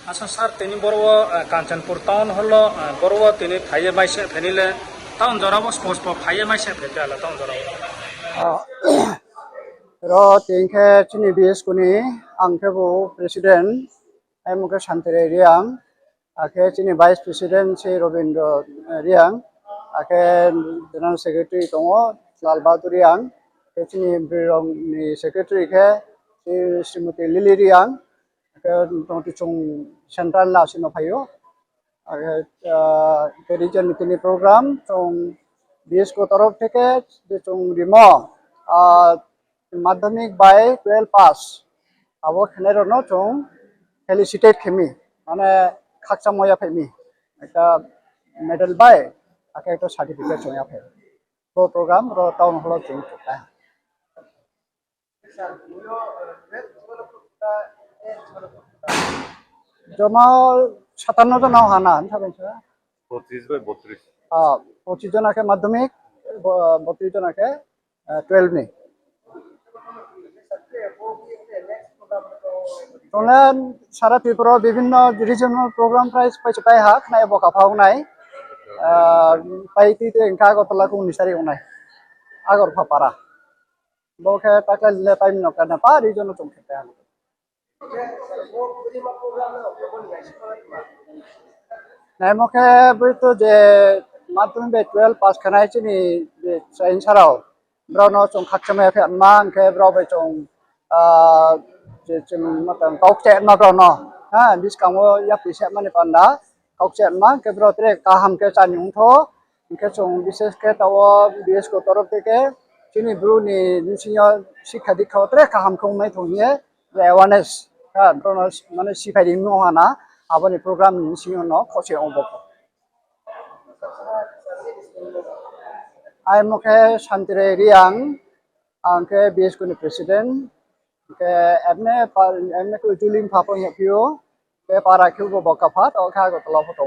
আচ্ছা স্যার তিনি বড় কাঞ্চনপুর টাউন হলো বড় তিনি ফাইয়ে মাইসে ফেনিলে টাউন জরাবো স্পষ্ট ফাইয়ে মাইসে ফেতে আলা town জরাবো ro tingke chini bis kuni angke bu president ai muke shantere riang ake chini vice president si Robindro riang ake general secretary tongo Lal Bahadur riang ke chini birong ni secretary ke si Srimati Lily riang ake tongti chung central la sino phayo ake ke region tini program chung bis ko torof theke je chung rimo মাধ্যমিক by 12 pass আবো খেলারনো চং felicitate Khemi মানে খাকসা ময়া Femi একটা medal by আকে একটা certificate soya ফে তো প্রোগ্রাম র টাউন হল চং তা জমা 57 জন হানা থাকেন স্যার 25 বাই 32 25 জন আকে মাধ্যমিক 32 জন আকে 12 নি Tolan সারা ত্রিপুরা বিভিন্ন রিজিওনাল প্রোগ্রাম প্রাইজ পাইছে পাই হাক নাই বকা ফাও নাই পাইতি তে ইনকা গতলা কো নিসারি নাই আগর ফাপারা বকে টাকা লে পাইম নকা না পা রিজিওনাল চং খেতে আন নাই মকে বইতো যে মাধ্যমিক 12 পাস খানাই চিনি যে সাইন সারাও ব্রাউনো চং খাকচামে ফে আনমা আংকে ব্রাউ বাই চং matang kau cek ma kau no ha bis kamu ya pisa mana panda kau cek ma ke brotre kaham ke chanyung tho ke chung bises ke tawo bis ko torof ke chini bru ni nisinyo sikha dikha tre kaham khong mai thongye awareness ha drono mane sikhai ring no hana aboni program nisinyo no khose obo ai mokhe shantire riang angke bis ko ni president ke emne ko juling phapo yapio ke para kyu go bokaphat o kha go tolo photo